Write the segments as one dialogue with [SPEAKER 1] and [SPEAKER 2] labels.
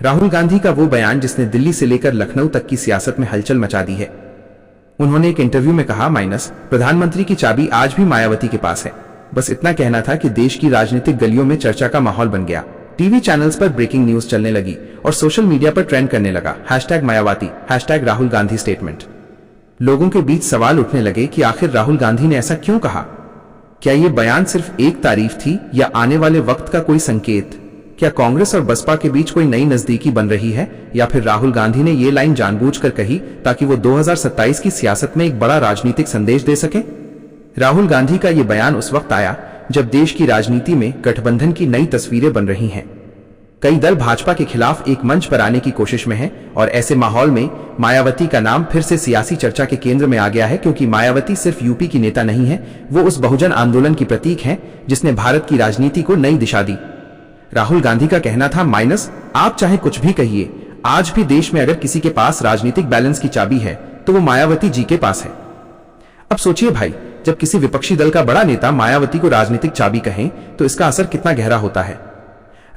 [SPEAKER 1] राहुल गांधी का वो बयान जिसने दिल्ली से लेकर लखनऊ तक की सियासत में हलचल मचा दी है। उन्होंने एक इंटरव्यू में कहा, प्रधानमंत्री की चाबी आज भी मायावती के पास है। बस इतना कहना था कि देश की राजनीतिक गलियों में चर्चा का माहौल बन गया। टीवी चैनल्स पर ब्रेकिंग न्यूज चलने लगी और सोशल मीडिया पर ट्रेंड करने लगा #मायावती, #राहुल गांधी स्टेटमेंट। लोगों के बीच सवाल उठने लगे कि आखिर राहुल गांधी ने ऐसा क्यों कहा? क्या ये बयान सिर्फ एक तारीफ थी या आने वाले वक्त का कोई संकेत? क्या कांग्रेस और बसपा के बीच कोई नई नजदीकी बन रही है, या फिर राहुल गांधी ने ये लाइन जानबूझकर कही ताकि वो 2027 की सियासत में एक बड़ा राजनीतिक संदेश दे सके? राहुल गांधी का ये बयान उस वक्त आया जब देश की राजनीति में गठबंधन की नई तस्वीरें बन रही हैं। कई दल भाजपा के खिलाफ एक मंच पर आने की कोशिश में हैं और ऐसे माहौल में मायावती का नाम फिर से सियासी चर्चा के केंद्र में आ गया है, क्योंकि मायावती सिर्फ यूपी की नेता नहीं है, वो उस बहुजन आंदोलन की प्रतीक हैं जिसने भारत की राजनीति को नई दिशा दी। राहुल गांधी का कहना था, आप चाहे कुछ भी कहिए, आज भी देश में अगर किसी के पास राजनीतिक बैलेंस की चाबी है तो वो मायावती जी के पास है। अब सोचिए भाई, जब किसी विपक्षी दल का बड़ा नेता मायावती को राजनीतिक चाबी कहें तो इसका असर कितना गहरा होता है।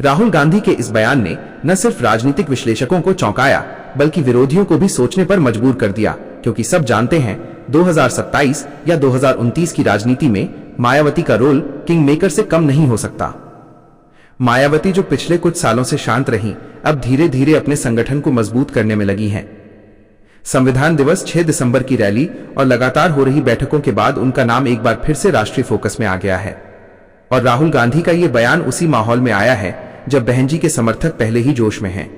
[SPEAKER 1] राहुल गांधी के इस बयान ने न सिर्फ राजनीतिक विश्लेषकों को चौंकाया बल्कि विरोधियों को भी सोचने पर मजबूर कर दिया, क्योंकि सब जानते हैं 2027 या 2029 की राजनीति में मायावती का रोल किंग मेकर से कम नहीं हो सकता। मायावती जो पिछले कुछ सालों से शांत रहीं, अब धीरे धीरे अपने संगठन को मजबूत करने में लगी हैं। संविधान दिवस 6 दिसंबर की रैली और लगातार हो रही बैठकों के बाद उनका नाम एक बार फिर से राष्ट्रीय फोकस में आ गया है। और राहुल गांधी का ये बयान उसी माहौल में आया है जब बहन जी के समर्थक पहले ही जोश में हैं।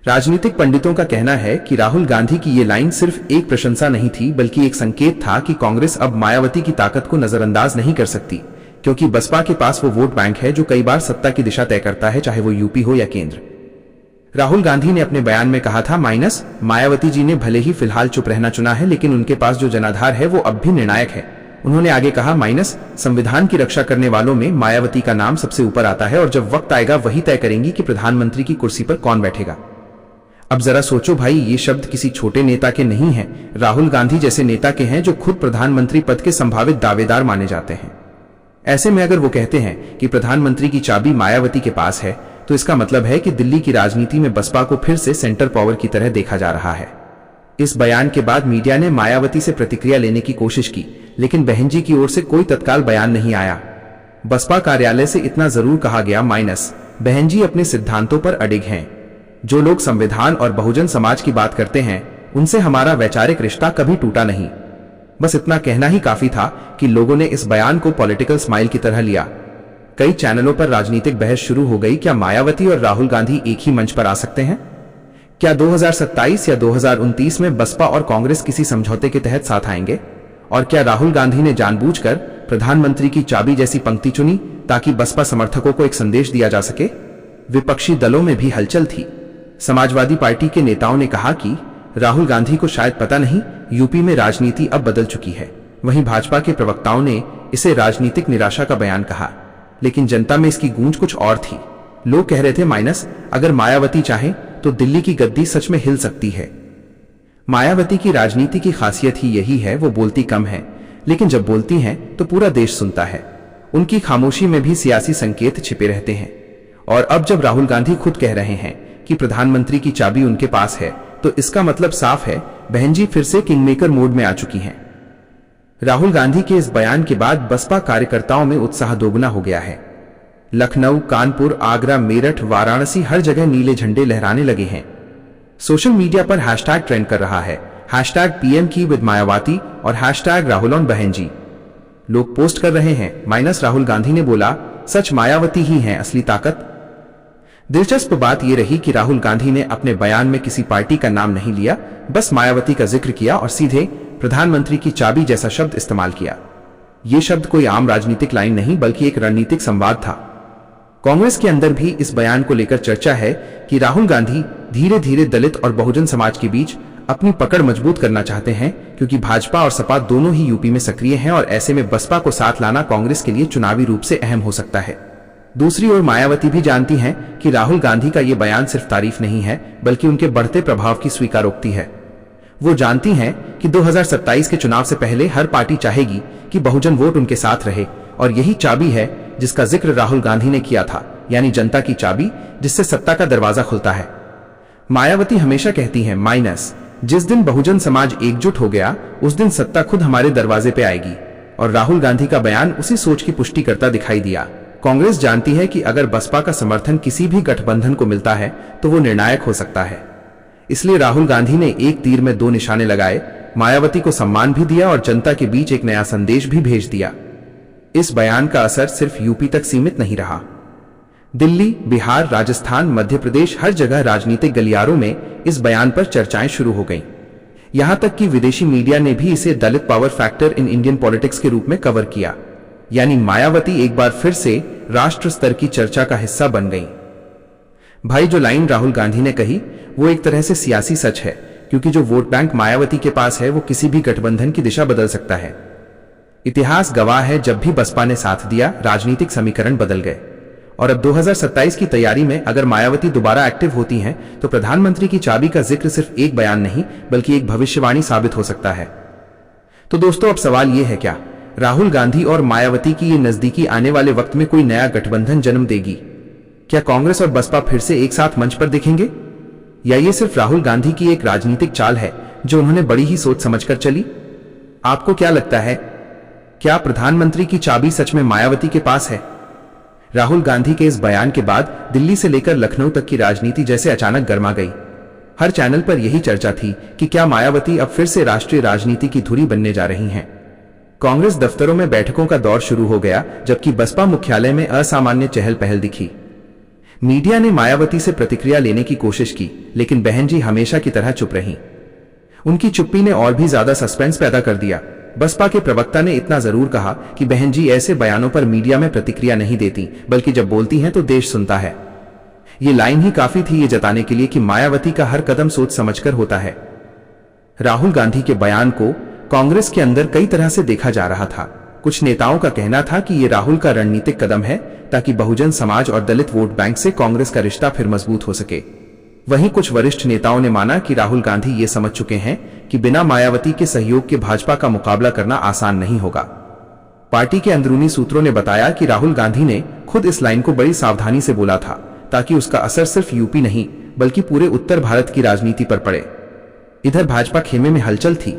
[SPEAKER 1] राजनीतिक पंडितों का कहना है कि राहुल गांधी की ये लाइन सिर्फ एक प्रशंसा नहीं थी, बल्कि एक संकेत था कि कांग्रेस अब मायावती की ताकत को नजरअंदाज नहीं कर सकती, क्योंकि बसपा के पास वो वोट बैंक है जो कई बार सत्ता की दिशा तय करता है, चाहे वो यूपी हो या केंद्र। राहुल गांधी ने अपने बयान में कहा था, मायावती जी ने भले ही फिलहाल चुप रहना चुना है, लेकिन उनके पास जो जनाधार है वो अब भी निर्णायक है। उन्होंने आगे कहा, संविधान की रक्षा करने वालों में मायावती का नाम सबसे ऊपर आता है और जब वक्त आएगा वही तय करेंगी कि प्रधानमंत्री की कुर्सी पर कौन बैठेगा। अब जरा सोचो भाई, ये शब्द किसी छोटे नेता के नहीं हैं, राहुल गांधी जैसे नेता के हैं जो खुद प्रधानमंत्री पद के संभावित दावेदार माने जाते हैं। ऐसे में अगर वो कहते हैं कि प्रधानमंत्री की चाबी मायावती के पास है, तो इसका मतलब है कि दिल्ली की राजनीति में बसपा को फिर से सेंटर पावर की तरह देखा जा रहा है। इस बयान के बाद मीडिया ने मायावती से प्रतिक्रिया लेने की कोशिश की, लेकिन बहन जी की ओर से कोई तत्काल बयान नहीं आया। बसपा कार्यालय से इतना जरूर कहा गया, बहन जी अपने सिद्धांतों पर अडिग हैं। जो लोग संविधान और बहुजन समाज की बात करते हैं, उनसे हमारा वैचारिक रिश्ता कभी टूटा नहीं। बस इतना कहना ही काफी था कि लोगों ने इस बयान को पॉलिटिकल स्माइल की तरह लिया। कई चैनलों पर राजनीतिक बहस शुरू हो गई, क्या मायावती और राहुल गांधी एक ही मंच पर आ सकते हैं? क्या 2027 या 2029 में बसपा और कांग्रेस किसी समझौते के तहत साथ आएंगे? और क्या राहुल गांधी ने जानबूझकर प्रधानमंत्री की चाबी जैसी पंक्ति चुनी ताकि बसपा समर्थकों को एक संदेश दिया जा सके? विपक्षी दलों में भी हलचल थी। समाजवादी पार्टी के नेताओं ने कहा कि राहुल गांधी को शायद पता नहीं, यूपी में राजनीति अब बदल चुकी है। वहीं भाजपा के प्रवक्ताओं ने इसे राजनीतिक निराशा का बयान कहा, लेकिन जनता में इसकी गूंज कुछ और थी। लोग कह रहे थे, अगर मायावती चाहे तो दिल्ली की गद्दी सच में हिल सकती है। मायावती की राजनीति की खासियत ही यही है, वो बोलती कम है, लेकिन जब बोलती हैं तो पूरा देश सुनता है। उनकी खामोशी में भी सियासी संकेत छिपे रहते हैं। और अब जब राहुल गांधी खुद कह रहे हैं कि प्रधानमंत्री की चाबी उनके पास है, तो इसका मतलब साफ है, बहन जी फिर से किंगमेकर मोड में आ चुकी हैं। राहुल गांधी के इस बयान के बाद बसपा कार्यकर्ताओं में उत्साह दोगुना हो गया है। लखनऊ, कानपुर, आगरा, मेरठ, वाराणसी, हर जगह नीले झंडे लहराने लगे हैं। सोशल मीडिया पर हैशटैग ट्रेंड कर रहा है, #PM की विद मायावती और #राहुल ऑन बहन जी। लोग पोस्ट कर रहे हैं, राहुल गांधी ने बोला, सच मायावती ही है असली ताकत। दिलचस्प बात यह रही कि राहुल गांधी ने अपने बयान में किसी पार्टी का नाम नहीं लिया, बस मायावती का जिक्र किया और सीधे प्रधानमंत्री की चाबी जैसा शब्द इस्तेमाल किया। यह शब्द कोई आम राजनीतिक लाइन नहीं, बल्कि एक रणनीतिक संवाद था। कांग्रेस के अंदर भी इस बयान को लेकर चर्चा है कि राहुल गांधी धीरे धीरे दलित और बहुजन समाज के बीच अपनी पकड़ मजबूत करना चाहते हैं, क्योंकि भाजपा और सपा दोनों ही यूपी में सक्रिय हैं और ऐसे में बसपा को साथ लाना कांग्रेस के लिए चुनावी रूप से अहम हो सकता है। दूसरी ओर मायावती भी जानती हैं कि राहुल गांधी का ये बयान सिर्फ तारीफ नहीं है, बल्कि उनके बढ़ते प्रभाव की स्वीकारोक्ति है। वो जानती हैं कि 2027 के चुनाव से पहले हर पार्टी चाहेगी कि बहुजन वोट उनके साथ रहे, और यही चाबी है जिसका जिक्र राहुल गांधी ने किया था। यानी जनता की चाबी, जिससे सत्ता का दरवाजा खुलता है। मायावती हमेशा कहती हैं माइनस, जिस दिन बहुजन समाज एकजुट हो गया उस दिन सत्ता खुद हमारे दरवाजे पे आएगी। और राहुल गांधी का बयान उसी सोच की पुष्टि करता दिखाई दिया। कांग्रेस जानती है कि अगर बसपा का समर्थन किसी भी गठबंधन को मिलता है तो वो निर्णायक हो सकता है। इसलिए राहुल गांधी ने एक तीर में दो निशाने लगाए, मायावती को सम्मान भी दिया और जनता के बीच एक नया संदेश भी भेज दिया। इस बयान का असर सिर्फ यूपी तक सीमित नहीं रहा। दिल्ली, बिहार, राजस्थान, मध्य प्रदेश, हर जगह राजनीतिक गलियारों में इस बयान पर चर्चाएं शुरू हो गईं। यहां तक कि विदेशी मीडिया ने भी इसे Dalit power factor in Indian politics के रूप में कवर किया। यानी मायावती एक बार फिर से राष्ट्र स्तर की चर्चा का हिस्सा बन गई। भाई, जो लाइन राहुल गांधी ने कही वो एक तरह से सियासी सच है, क्योंकि जो वोट बैंक मायावती के पास है वो किसी भी गठबंधन की दिशा बदल सकता है। इतिहास गवाह है, जब भी बसपा ने साथ दिया राजनीतिक समीकरण बदल गए। और अब 2027 की तैयारी में अगर मायावती दोबारा एक्टिव होती हैं तो प्रधानमंत्री की चाबी का जिक्र सिर्फ एक बयान नहीं बल्कि एक भविष्यवाणी साबित हो सकता है। तो दोस्तों, अब सवाल ये है, क्या राहुल गांधी और मायावती की ये नजदीकी आने वाले वक्त में कोई नया गठबंधन जन्म देगी? क्या कांग्रेस और बसपा फिर से एक साथ मंच पर दिखेंगे, या ये सिर्फ राहुल गांधी की एक राजनीतिक चाल है जो उन्होंने बड़ी ही सोच समझकर चली? आपको क्या लगता है, क्या प्रधानमंत्री की चाबी सच में मायावती के पास है? राहुल गांधी के इस बयान के बाद दिल्ली से लेकर लखनऊ तक की राजनीति जैसे अचानक गर्मा गई। हर चैनल पर यही चर्चा थी कि क्या मायावती अब फिर से राष्ट्रीय राजनीति की धुरी बनने जा रही हैं। कांग्रेस दफ्तरों में बैठकों का दौर शुरू हो गया, जबकि बसपा मुख्यालय में असामान्य चहल पहल दिखी। मीडिया ने मायावती से प्रतिक्रिया लेने की कोशिश की, लेकिन बहन जी हमेशा की तरह चुप रहीं। उनकी चुप्पी ने और भी ज्यादा सस्पेंस पैदा कर दिया। बसपा के प्रवक्ता ने इतना जरूर कहा कि बहन जी ऐसे बयानों पर मीडिया में प्रतिक्रिया नहीं देती, बल्कि जब बोलती हैं तो देश सुनता है। ये लाइन ही काफी थी ये जताने के लिए कि मायावती का हर कदम सोच समझकर होता है। राहुल गांधी के बयान को कांग्रेस के अंदर कई तरह से देखा जा रहा था। कुछ नेताओं का कहना था कि ये राहुल का रणनीतिक कदम है ताकि बहुजन समाज और दलित वोट बैंक से कांग्रेस का रिश्ता फिर मजबूत हो सके। वहीं कुछ वरिष्ठ नेताओं ने माना कि राहुल गांधी ये समझ चुके हैं कि बिना मायावती के सहयोग के भाजपा का मुकाबला करना आसान नहीं होगा। पार्टी के अंदरूनी सूत्रों ने बताया कि राहुल गांधी ने खुद इस लाइन को बड़ी सावधानी से बोला था ताकि उसका असर सिर्फ यूपी नहीं बल्कि पूरे उत्तर भारत की राजनीति पर पड़े। इधर भाजपा खेमे में हलचल थी।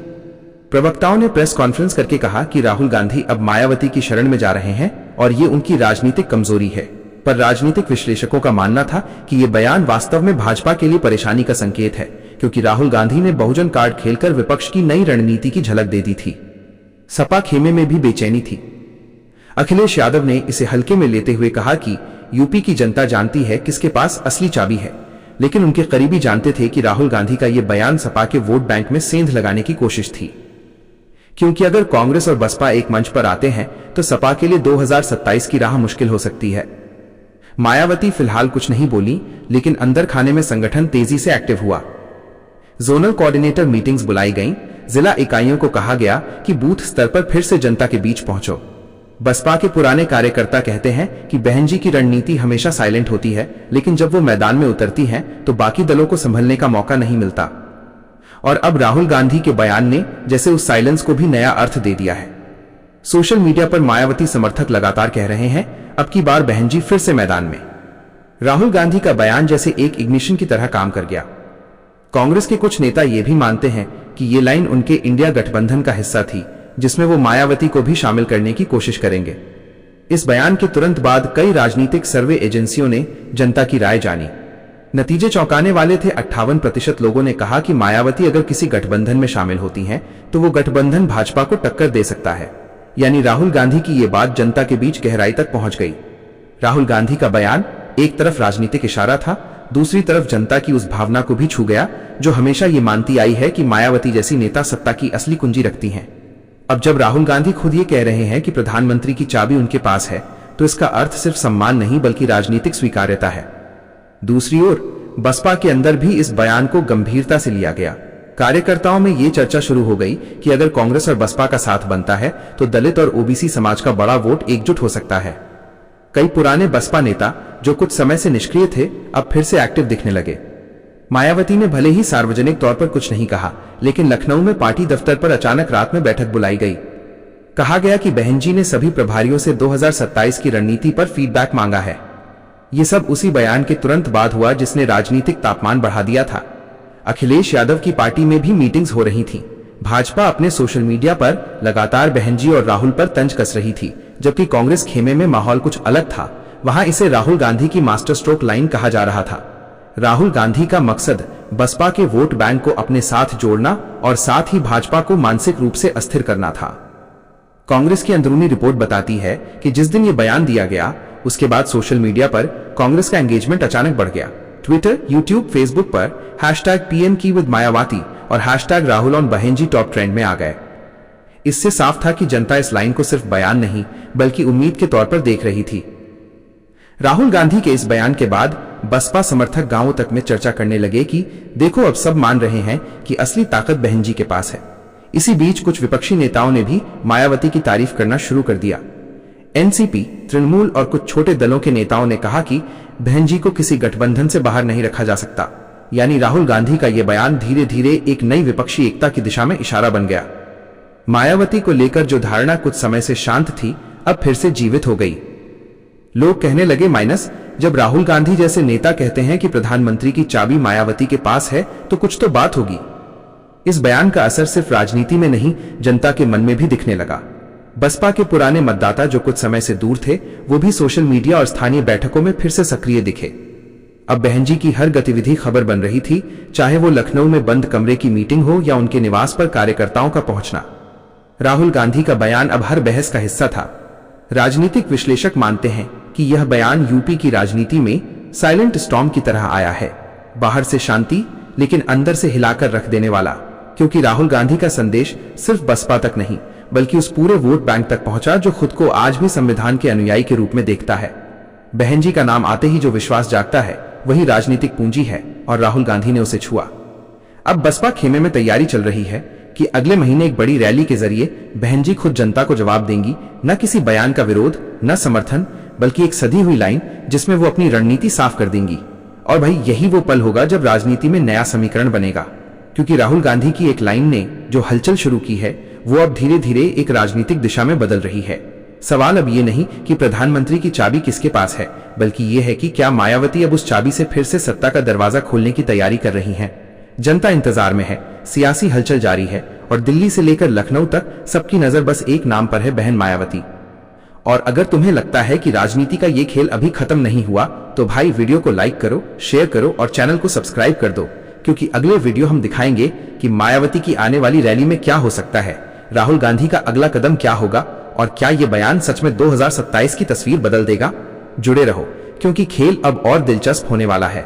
[SPEAKER 1] प्रवक्ताओं ने प्रेस कॉन्फ्रेंस करके कहा कि राहुल गांधी अब मायावती की शरण में जा रहे हैं और ये उनकी राजनीतिक कमजोरी है। पर राजनीतिक विश्लेषकों का मानना था कि ये बयान वास्तव में भाजपा के लिए परेशानी का संकेत है, क्योंकि राहुल गांधी ने बहुजन कार्ड खेलकर विपक्ष की नई रणनीति की झलक दे दी थी। सपा खेमे में भी बेचैनी थी। अखिलेश यादव ने इसे हल्के में लेते हुए कहा कि यूपी की जनता जानती है किसके पास असली चाबी है, लेकिन उनके करीबी जानते थे कि राहुल गांधी का यह बयान सपा के वोट बैंक में सेंध लगाने की कोशिश थी। क्योंकि अगर कांग्रेस और बसपा एक मंच पर आते हैं तो सपा के लिए 2027 की राह मुश्किल हो सकती है। मायावती फिलहाल कुछ नहीं बोली, लेकिन अंदर खाने में संगठन तेजी से एक्टिव हुआ। जोनल कोऑर्डिनेटर मीटिंग्स बुलाई गईं, जिला इकाइयों को कहा गया कि बूथ स्तर पर फिर से जनता के बीच पहुंचो। बसपा के पुराने कार्यकर्ता कहते हैं कि बहन जी की रणनीति हमेशा साइलेंट होती है, लेकिन जब वो मैदान में उतरती हैं तो बाकी दलों को संभलने का मौका नहीं मिलता। और अब राहुल गांधी के बयान ने जैसे उस साइलेंस को भी नया अर्थ दे दिया है। सोशल मीडिया पर मायावती समर्थक लगातार कह रहे हैं, अब की बार बहन जी फिर से मैदान में। राहुल गांधी का बयान जैसे एक इग्निशन की तरह काम कर गया। कांग्रेस के कुछ नेता ये भी मानते हैं कि ये लाइन उनके इंडिया गठबंधन का हिस्सा थी, जिसमें वो मायावती को भी शामिल करने की कोशिश करेंगे। इस बयान के तुरंत बाद कई राजनीतिक सर्वे एजेंसियों ने जनता की राय जानी। नतीजे चौंकाने वाले थे। 58% लोगों ने कहा कि मायावती अगर किसी गठबंधन में शामिल होती हैं तो वो गठबंधन भाजपा को टक्कर दे सकता है। यानी राहुल गांधी की ये बात जनता के बीच गहराई तक पहुंच गई। राहुल गांधी का बयान एक तरफ राजनीतिक इशारा था, दूसरी तरफ जनता की उस भावना को भी छू गया जो हमेशा ये मानती आई है कि मायावती जैसी नेता सत्ता की असली कुंजी रखती हैं। अब जब राहुल गांधी खुद ये कह रहे हैं कि प्रधानमंत्री की चाबी उनके पास है, तो इसका अर्थ सिर्फ सम्मान नहीं बल्कि राजनीतिक स्वीकार्यता है। दूसरी ओर बसपा के अंदर भी इस बयान को गंभीरता से लिया गया। कार्यकर्ताओं में ये चर्चा शुरू हो गई कि अगर कांग्रेस और बसपा का साथ बनता है तो दलित और ओबीसी समाज का बड़ा वोट एकजुट हो सकता है। कई पुराने बसपा नेता जो कुछ समय से निष्क्रिय थे, अब फिर से एक्टिव दिखने लगे। मायावती ने भले ही सार्वजनिक तौर पर कुछ नहीं कहा, लेकिन लखनऊ में पार्टी दफ्तर पर अचानक रात में बैठक बुलाई गई। कहा गया कि बहन जी ने सभी प्रभारियों से 2027 की रणनीति पर फीडबैक मांगा है। ये सब उसी बयान के तुरंत बाद हुआ जिसने राजनीतिक तापमान बढ़ा दिया था। अखिलेश यादव की पार्टी में भी मीटिंग्स हो रही थीं। भाजपा अपने सोशल मीडिया पर लगातार बहन जी और राहुल पर तंज कस रही थी, जबकि कांग्रेस खेमे में माहौल कुछ अलग था। वहां इसे राहुल गांधी की मास्टर स्ट्रोक लाइन कहा जा रहा था। राहुल गांधी का मकसद बसपा के वोट बैंक को अपने साथ जोड़ना और साथ ही भाजपा को मानसिक रूप से अस्थिर करना था। कांग्रेस की अंदरूनी रिपोर्ट बताती है कि जिस दिन ये बयान दिया गया, उसके बाद सोशल मीडिया पर कांग्रेस का एंगेजमेंट अचानक बढ़ गया। ट्विटर, यूट्यूब, फेसबुक पर #PM की विद मायावती और #राहुल ऑन बहन जी टॉप ट्रेंड में आ गए। इससे साफ था कि जनता इस लाइन को सिर्फ बयान नहीं बल्कि उम्मीद के तौर पर देख रही थी। राहुल गांधी के इस बयान के बाद बसपा समर्थक गांवों तक में चर्चा करने लगे कि देखो अब सब मान रहे हैं कि असली ताकत बहन जी के पास है। इसी बीच कुछ विपक्षी नेताओं ने भी मायावती की तारीफ करना शुरू कर दिया। एनसीपी, तृणमूल और कुछ छोटे दलों के नेताओं ने कहा कि बहन जी को किसी गठबंधन से बाहर नहीं रखा जा सकता। यानी राहुल गांधी का यह बयान धीरे धीरे एक नई विपक्षी एकता की दिशा में इशारा बन गया। मायावती को लेकर जो धारणा कुछ समय से शांत थी, अब फिर से जीवित हो गई। लोग कहने लगे जब राहुल गांधी जैसे नेता कहते हैं कि प्रधानमंत्री की चाबी मायावती के पास है तो कुछ तो बात होगी। इस बयान का असर सिर्फ राजनीति में नहीं, जनता के मन में भी दिखने लगा। बसपा के पुराने मतदाता जो कुछ समय से दूर थे, वो भी सोशल मीडिया और स्थानीय बैठकों में फिर से सक्रिय दिखे। अब बहन जी की हर गतिविधि खबर बन रही थी, चाहे वो लखनऊ में बंद कमरे की मीटिंग हो या उनके निवास पर कार्यकर्ताओं का पहुंचना। राहुल गांधी का बयान अब हर बहस का हिस्सा था। राजनीतिक विश्लेषक मानते हैं कि यह बयान यूपी की राजनीति में साइलेंट स्टॉर्म की तरह आया है, बाहर से शांति लेकिन अंदर से हिलाकर रख देने वाला, क्योंकि राहुल गांधी का संदेश सिर्फ बसपा तक नहीं बल्कि उस पूरे वोट बैंक तक पहुंचा जो खुद को आज भी संविधान के अनुयायी के रूप में देखता है। बहन जी का नाम आते ही जो विश्वास जागता है वही राजनीतिक पूंजी है और राहुल गांधी ने उसे छुआ। अब बसपा खेमे में तैयारी चल रही है कि अगले महीने एक बड़ी रैली के जरिए बहन जी खुद जनता को जवाब देंगी, न किसी बयान का विरोध, न समर्थन, बल्कि एक सधी हुई लाइन जिसमें वो अपनी रणनीति साफ कर देंगी। और भाई यही वो पल होगा जब राजनीति में नया समीकरण बनेगा, क्योंकि राहुल गांधी की एक लाइन ने जो हलचल शुरू की है वो अब धीरे धीरे एक राजनीतिक दिशा में बदल रही है। सवाल अब ये नहीं कि प्रधानमंत्री की चाबी किसके पास है, बल्कि ये है कि क्या मायावती अब उस चाबी से फिर से सत्ता का दरवाजा खोलने की तैयारी कर रही हैं। जनता इंतजार में है, सियासी हलचल जारी है और दिल्ली से लेकर लखनऊ तक सबकी नजर बस एक नाम पर है, बहन मायावती। और अगर तुम्हें लगता है कि राजनीति का ये खेल अभी खत्म नहीं हुआ तो भाई वीडियो को लाइक करो, शेयर करो और चैनल को सब्सक्राइब कर दो, क्योंकि अगले वीडियो हम दिखाएंगे कि मायावती की आने वाली रैली में क्या हो सकता है, राहुल गांधी का अगला कदम क्या होगा और क्या ये बयान सच में 2027 की तस्वीर बदल देगा। जुड़े रहो, क्योंकि खेल अब और दिलचस्प होने वाला है।